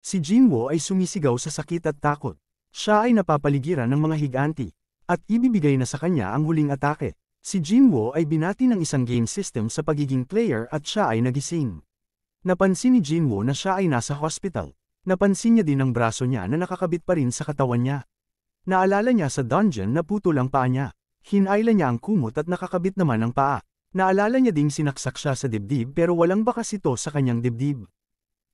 Si Jinwoo ay sumisigaw sa sakit at takot. Siya ay napapaligiran ng mga higanti. At ibibigay na sa kanya ang huling atake. Si Jinwoo ay binati ng isang game system sa pagiging player at siya ay nagising. Napansin ni Jinwoo na siya ay nasa hospital. Napansin niya din ang braso niya na nakakabit pa rin sa katawan niya. Naalala niya sa dungeon na putol ang paa niya. Hinayla niya ang kumot at nakakabit naman ang paa. Naalala niya ding sinaksak siya sa dibdib pero walang bakas ito sa kanyang dibdib.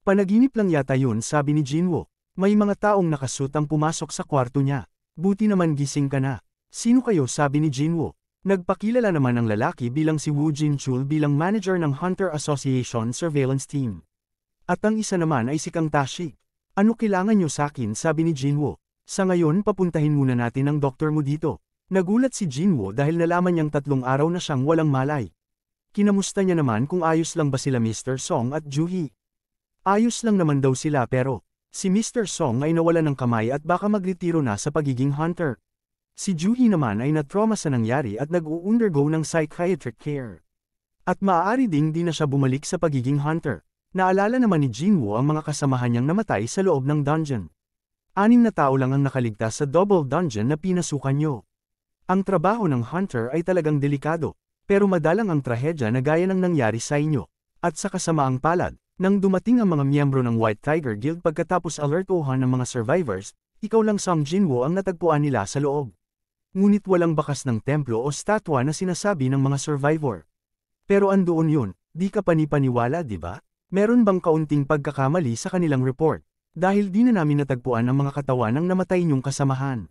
Panaginip lang yata yun, sabi ni Jinwoo. May mga taong nakasuit ang pumasok sa kwarto niya. Buti naman gising ka na. Sino kayo, sabi ni Jinwoo. Nagpakilala naman ang lalaki bilang si Woo Jin-chul bilang manager ng Hunter Association Surveillance Team. At ang isa naman ay si Kang Tashi. Ano kailangan niyo sa akin, sabi ni Jinwoo. Sa ngayon papuntahin muna natin ang doktor mo dito. Nagulat si Jinwoo dahil nalaman niyang 3 araw na siyang walang malay. Kinamusta niya naman kung ayos lang ba sila Mr. Song at Juhee. Ayos lang naman daw sila pero, si Mr. Song ay nawala ng kamay at baka magretiro na sa pagiging hunter. Si Juhee naman ay na-trauma sa nangyari at nag-u-undergo ng psychiatric care. At maaari ding di na siya bumalik sa pagiging hunter. Naalala naman ni Jinwoo ang mga kasamahan niyang namatay sa loob ng dungeon. 6 na tao lang ang nakaligtas sa double dungeon na pinasukan niyo. Ang trabaho ng hunter ay talagang delikado, pero madalang ang trahedya na gaya ng nangyari sa inyo. At sa kasamaang palad, nang dumating ang mga miyembro ng White Tiger Guild pagkatapos alertuhan ng mga survivors, ikaw lang Song Jinwoo ang natagpuan nila sa loob. Ngunit walang bakas ng templo o statwa na sinasabi ng mga survivor. Pero andoon yun, di ka panipaniwala, di ba? Meron bang kaunting pagkakamali sa kanilang report? Dahil di na namin natagpuan ang mga katawan ng namatay niyong kasamahan.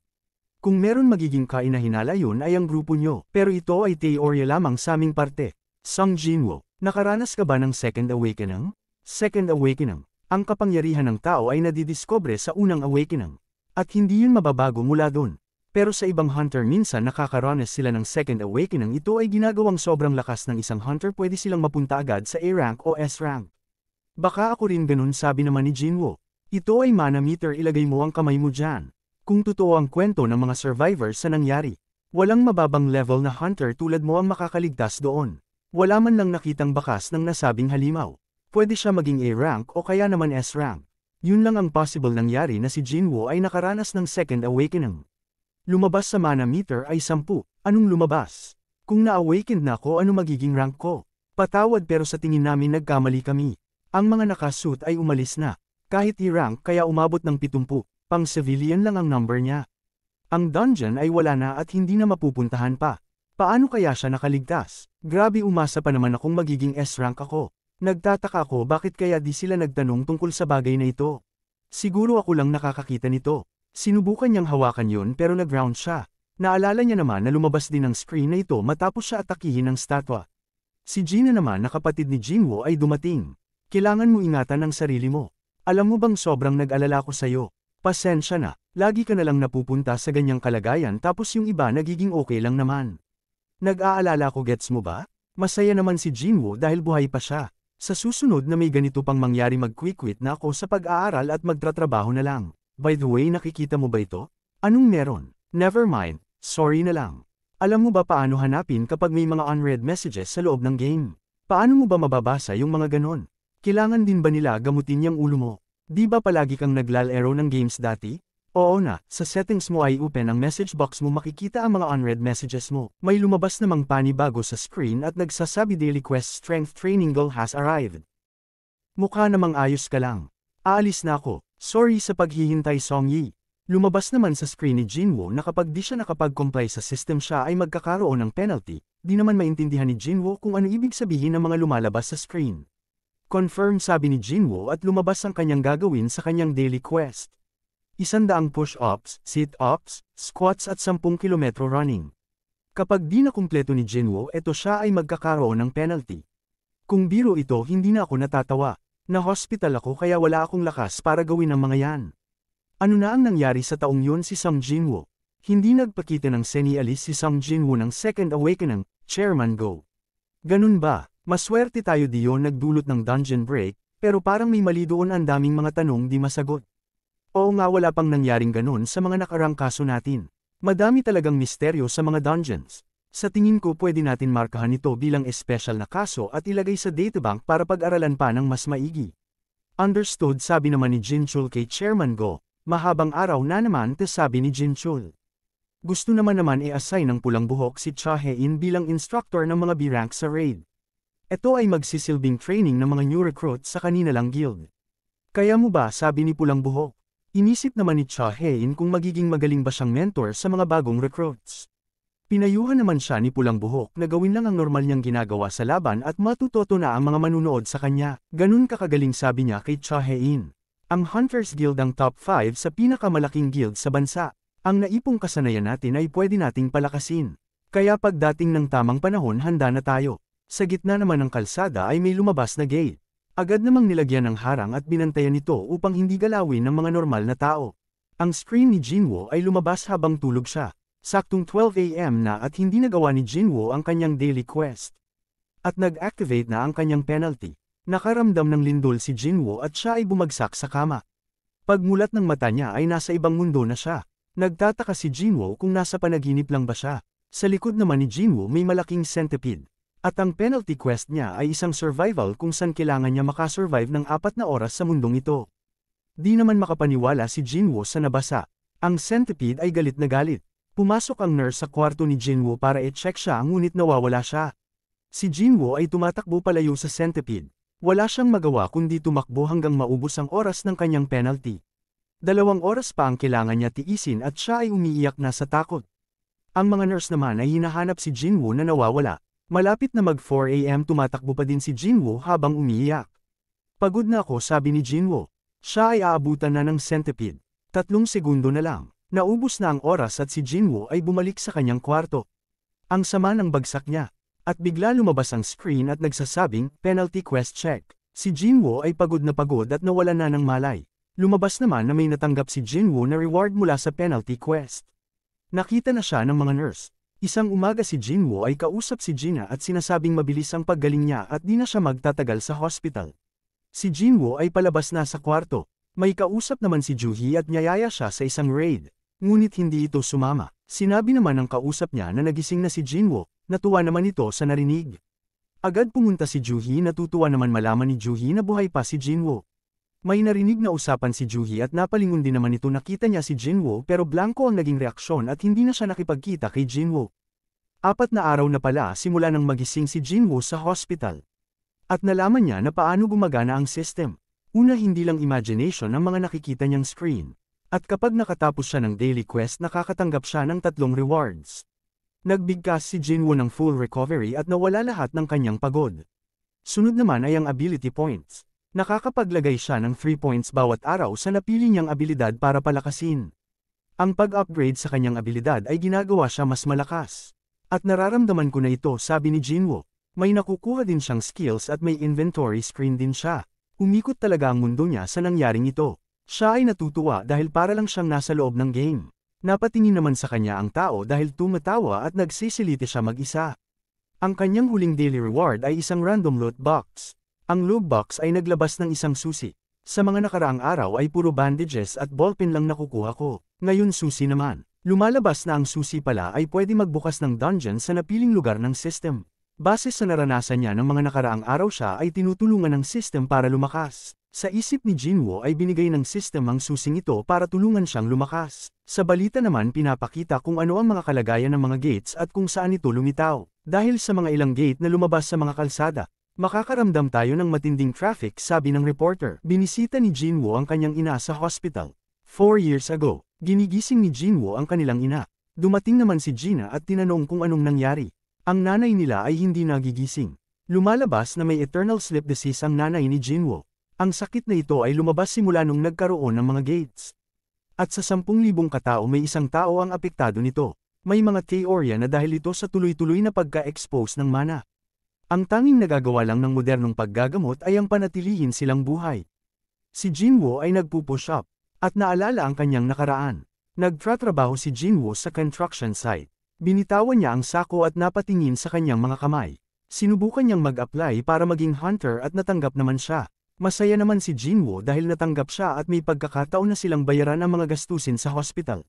Kung meron magiging kainahinala yun ay ang grupo nyo, pero ito ay teorya lamang sa aming parte. Song Jinwoo, nakaranas ka ba ng Second Awakening? Second Awakening, ang kapangyarihan ng tao ay nadidiscover sa unang awakening. At hindi yun mababago mula dun. Pero sa ibang hunter minsan nakakaranas sila ng Second Awakening, ito ay ginagawang sobrang lakas ng isang hunter, pwede silang mapunta agad sa A rank o S rank. Baka ako rin ganun, sabi naman ni Jinwoo. Ito ay mana meter, ilagay mo ang kamay mo dyan. Kung totoo ang kwento ng mga survivors sa nangyari, walang mababang level na hunter tulad mo ang makakaligtas doon. Wala man lang nakitang bakas ng nasabing halimaw. Pwede siya maging A rank o kaya naman S rank. Yun lang ang possible nangyari na si Jinwoo ay nakaranas ng Second Awakening. Lumabas sa mana meter ay 10. Anong lumabas? Kung na-awakened na ako, ano magiging rank ko? Patawad pero sa tingin namin nagkamali kami. Ang mga nakasuit ay umalis na. Kahit I-rank kaya umabot ng 70. Pang civilian lang ang number niya. Ang dungeon ay wala na at hindi na mapupuntahan pa. Paano kaya siya nakaligtas? Grabe, umasa pa naman akong magiging S rank ako. Nagtataka ako bakit kaya di sila nagtanong tungkol sa bagay na ito. Siguro ako lang nakakakita nito. Sinubukan niyang hawakan yun pero nag-ground siya. Naalala niya naman na lumabas din ang screen na ito matapos siya atakihin ng statwa. Si Gina naman na kapatid ni Jinwoo ay dumating. Kailangan mo ingatan ang sarili mo. Alam mo bang sobrang nag-alala ko sa'yo? Pasensya na, lagi ka na lang napupunta sa ganyang kalagayan tapos yung iba nagiging okay lang naman. Nag-aalala ko, gets mo ba? Masaya naman si Jinwoo dahil buhay pa siya. Sa susunod na may ganito pang mangyari, mag-quit na ako sa pag-aaral at magtratrabaho na lang. By the way, nakikita mo ba ito? Anong meron? Never mind, sorry na lang. Alam mo ba paano hanapin kapag may mga unread messages sa loob ng game? Paano mo ba mababasa yung mga ganon? Kailangan din ba nila gamutin yung ulo mo? Di ba palagi kang naglalaro ng games dati? Oo na, sa settings mo ay open ang message box mo, makikita ang mga unread messages mo. May lumabas namang panibago sa screen at nagsasabi daily quest strength training goal has arrived. Mukha namang ayos ka lang. Aalis na ako, sorry sa paghihintay Song Yi. Lumabas naman sa screen ni Jinwoo na kapag di siya nakapag-comply sa system siya ay magkakaroon ng penalty. Di naman maintindihan ni Jinwoo kung ano ibig sabihin ng mga lumalabas sa screen. Confirm, sabi ni Jinwoo at lumabas ang kanyang gagawin sa kanyang daily quest. 100 push-ups, sit-ups, squats at 10 kilometro running. Kapag di na kumpleto ni Jinwoo, eto siya ay magkakaroon ng penalty. Kung biro ito, hindi na ako natatawa. Na-hospital ako kaya wala akong lakas para gawin ang mga yan. Ano na ang nangyari sa taong yun? Si Song Jinwoo. Hindi nagpakita ng seni-alis si Song Jinwoo ng Second Awakening, Chairman Go. Ganun ba? Maswerte tayo diyon nagdulot ng dungeon break, pero parang may mali doon, ang daming mga tanong di masagot. Oo nga, wala pang nangyaring ganun sa mga nakarang kaso natin. Madami talagang misteryo sa mga dungeons. Sa tingin ko pwede natin markahan ito bilang espesyal na kaso at ilagay sa databank para pag-aralan pa ng mas maigi. Understood, sabi naman ni Jinchul kay Chairman Go. Mahabang araw na naman, sabi ni Jinchul. Gusto naman i-assign ng pulang buhok si Cha Hae-in bilang instructor ng mga B-rank sa raid. Ito ay magsisilbing training ng mga new recruits sa kaninalang guild. Kaya mo ba, sabi ni pulang buhok. Inisip naman ni Cha Hae-in kung magiging magaling ba siyang mentor sa mga bagong recruits. Pinayuhan naman siya ni pulang buhok na gawin lang ang normal niyang ginagawa sa laban at matututo na ang mga manunood sa kanya. Ganun kakagaling, sabi niya kay Cha Hae-in. Ang Hunters Guild ang top 5 sa pinakamalaking guild sa bansa. Ang naipong kasanayan natin ay pwede nating palakasin. Kaya pagdating ng tamang panahon, handa na tayo. Sa gitna naman ng kalsada ay may lumabas na gate. Agad namang nilagyan ng harang at binantayan ito upang hindi galawin ng mga normal na tao. Ang screen ni Jinwoo ay lumabas habang tulog siya. Saktong 12 AM na at hindi nagawa ni Jinwoo ang kanyang daily quest. At nag-activate na ang kanyang penalty. Nakaramdam ng lindol si Jinwoo at siya ay bumagsak sa kama. Pagmulat ng mata niya ay nasa ibang mundo na siya. Nagtataka si Jinwoo kung nasa panaginip lang ba siya. Sa likod naman ni Jinwoo may malaking centipede. At ang penalty quest niya ay isang survival kung saan kailangan niya makasurvive ng 4 na oras sa mundong ito. Di naman makapaniwala si Jinwoo sa nabasa. Ang centipede ay galit na galit. Pumasok ang nurse sa kwarto ni Jinwoo para i-check siya ngunit nawawala siya. Si Jinwoo ay tumatakbo palayo sa centipede. Wala siyang magawa kundi tumakbo hanggang maubos ang oras ng kanyang penalty. 2 oras pa ang kailangan niya tiisin at siya ay umiiyak na sa takot. Ang mga nurse naman ay hinahanap si Jinwoo na nawawala. Malapit na mag 4 AM tumatakbo pa din si Jinwoo habang umiiyak. Pagod na ako, sabi ni Jinwoo. Siya ay aabutan na ng centipede. 3 segundo na lang. Naubos na ang oras at si Jinwoo ay bumalik sa kanyang kwarto. Ang sama ng bagsak niya. At bigla lumabas ang screen at nagsasabing, penalty quest check. Si Jinwoo ay pagod at nawala na ng malay. Lumabas naman na may natanggap si Jinwoo na reward mula sa penalty quest. Nakita na siya ng mga nurse. Isang umaga si Jinwoo ay kausap si Gina at sinasabing mabilis ang paggaling niya at di na siya magtatagal sa hospital. Si Jinwoo ay palabas na sa kwarto. May kausap naman si Juhee at niyayaya siya sa isang raid. Ngunit hindi ito sumama. Sinabi naman ng kausap niya na nagising na si Jinwoo, natuwa naman ito sa narinig. Agad pumunta si Juhee, natutuwa naman malaman ni Juhee na buhay pa si Jinwoo. May narinig na usapan si Juhee at napalingon din naman ito, nakita niya si Jinwoo pero blanko ang naging reaksyon at hindi na siya nakipagkita kay Jinwoo. 4 na araw na pala simula nang magising si Jinwoo sa hospital. At nalaman niya na paano gumagana ang system. Una, hindi lang imagination ang mga nakikita niyang screen. At kapag nakatapos siya ng daily quest, nakakatanggap siya ng 3 rewards. Nagbigkas si Jinwoo ng full recovery at nawala lahat ng kanyang pagod. Sunod naman ay ang ability points. Nakakapaglagay siya ng 3 points bawat araw sa napili niyang abilidad para palakasin. Ang pag-upgrade sa kanyang abilidad ay ginagawa siya mas malakas. At nararamdaman ko na ito, sabi ni Jinwoo. May nakukuha din siyang skills at may inventory screen din siya. Umikot talaga ang mundo niya sa nangyaring ito. Siya ay natutuwa dahil para lang siyang nasa loob ng game. Napatingin naman sa kanya ang tao dahil tumatawa at nagsisiliti siya mag-isa. Ang kanyang huling daily reward ay isang random loot box. Ang loot box ay naglabas ng isang susi. Sa mga nakaraang araw ay puro bandages at ballpen lang nakukuha ko. Ngayon susi naman. Lumalabas na ang susi pala ay pwede magbukas ng dungeon sa napiling lugar ng system. Base sa naranasan niya ng mga nakaraang araw, siya ay tinutulungan ng system para lumakas. Sa isip ni Jinwoo ay binigay ng system ang susing ito para tulungan siyang lumakas. Sa balita naman pinapakita kung ano ang mga kalagayan ng mga gates at kung saan ito lumitaw. Dahil sa mga ilang gate na lumabas sa mga kalsada, makakaramdam tayo ng matinding traffic, sabi ng reporter. Binisita ni Jinwoo ang kanyang ina sa hospital. 4 years ago, ginigising ni Jinwoo ang kanilang ina. Dumating naman si Gina at tinanong kung anong nangyari. Ang nanay nila ay hindi nagigising. Lumalabas na may eternal sleep disease ang nanay ni Jinwoo. Ang sakit na ito ay lumabas simula nung nagkaroon ng mga gates. At sa 10,000 katao may isang tao ang apektado nito. May mga teorya na dahil ito sa tuloy-tuloy na pagka-expose ng mana. Ang tanging nagagawa lang ng modernong paggagamot ay ang panatilihin silang buhay. Si Jinwoo ay nagpupush up. At naalala ang kanyang nakaraan. Nagtratrabaho si Jinwoo sa construction site. Binitawan niya ang sako at napatingin sa kanyang mga kamay. Sinubukan niyang mag-apply para maging hunter at natanggap naman siya. Masaya naman si Jinwoo dahil natanggap siya at may pagkakataon na silang bayaran ang mga gastusin sa hospital.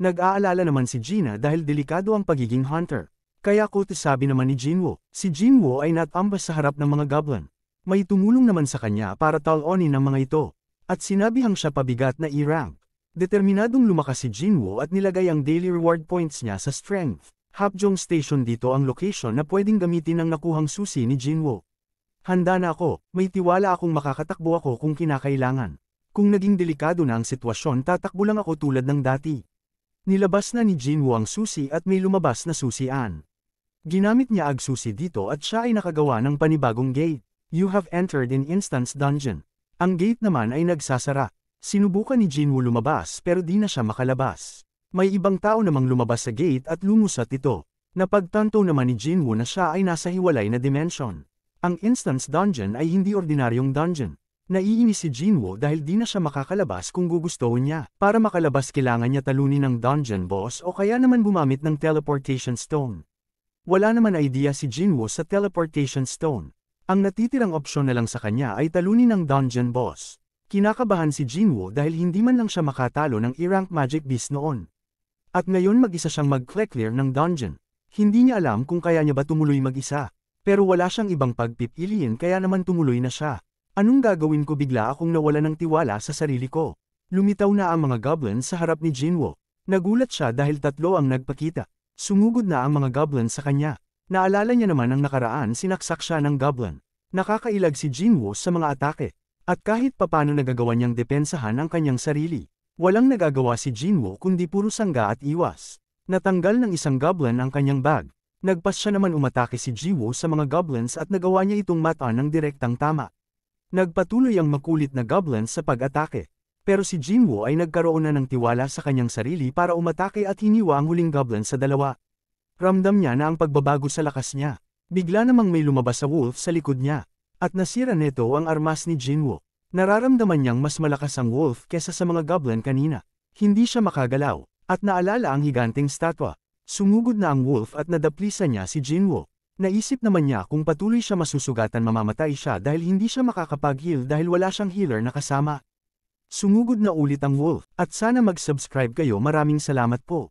Nag-aalala naman si Gina dahil delikado ang pagiging hunter. Kaya sabi naman ni Jinwoo, si Jinwoo ay natambas sa harap ng mga goblin. May tumulong naman sa kanya para talonin ang mga ito. At sinabihang siya pabigat na i-rank. Determinadong lumakas si Jinwoo at nilagay ang daily reward points niya sa strength. Hapjeong Station dito ang location na pwedeng gamitin ng nakuhang susi ni Jinwoo. Handa na ako, may tiwala akong makakatakbo ako kung kinakailangan. Kung naging delikado na ang sitwasyon tatakbo lang ako tulad ng dati. Nilabas na ni Jinwoo ang susi at may lumabas na susian. Ginamit niya ang susi dito at siya ay nakagawa ng panibagong gate. You have entered in Instance Dungeon. Ang gate naman ay nagsasara. Sinubukan ni Jinwoo lumabas pero di na siya makalabas. May ibang tao namang lumabas sa gate at lumusat ito. Napagtanto naman ni Jinwoo na siya ay nasa hiwalay na dimension. Ang Instance Dungeon ay hindi ordinaryong dungeon. Naiinis si Jinwoo dahil di na siya makakalabas kung gugustuhin niya. Para makalabas kailangan niya talunin ng dungeon boss o kaya naman gumamit ng teleportation stone. Wala naman idea si Jinwoo sa teleportation stone. Ang natitirang opsyon na lang sa kanya ay talunin ng dungeon boss. Kinakabahan si Jinwoo dahil hindi man lang siya makatalo ng i-rank magic beast noon. At ngayon mag-isa siyang mag-clear ng dungeon. Hindi niya alam kung kaya niya ba tumuloy mag-isa. Pero wala siyang ibang pagpipiliin kaya naman tumuloy na siya. Anong gagawin ko, bigla akong nawala ng tiwala sa sarili ko. Lumitaw na ang mga goblins sa harap ni Jinwoo. Nagulat siya dahil tatlo ang nagpakita. Sumugod na ang mga goblins sa kanya. Naalala niya naman ang nakaraan, sinaksak siya ng goblin. Nakakailag si Jinwoo sa mga atake. At kahit papano nagagawa niyang depensahan ang kanyang sarili. Walang nagagawa si Jinwoo kundi puro sangga at iwas. Natanggal ng isang goblin ang kanyang bag. Nagpas siya naman umatake si Jinwoo sa mga goblins at nagawa niya itong mataan ng direktang tama. Nagpatuloy ang makulit na goblins sa pag-atake. Pero si Jinwoo ay nagkaroon na ng tiwala sa kanyang sarili para umatake at hiniwa ang huling goblin sa dalawa. Ramdam niya na ang pagbabago sa lakas niya. Bigla namang may lumabas sa wolf sa likod niya. At nasira nito ang armas ni Jinwoo. Nararamdaman niyang mas malakas ang wolf kesa sa mga goblin kanina. Hindi siya makagalaw. At naalala ang higanting statwa. Sumugod na ang wolf at nadaplisa niya si Jinwoo. Naisip naman niya kung patuloy siya masusugatan mamamatay siya dahil hindi siya makakapag-heal dahil wala siyang healer na kasama. Sumugod na ulit ang wolf. At sana mag-subscribe kayo, maraming salamat po.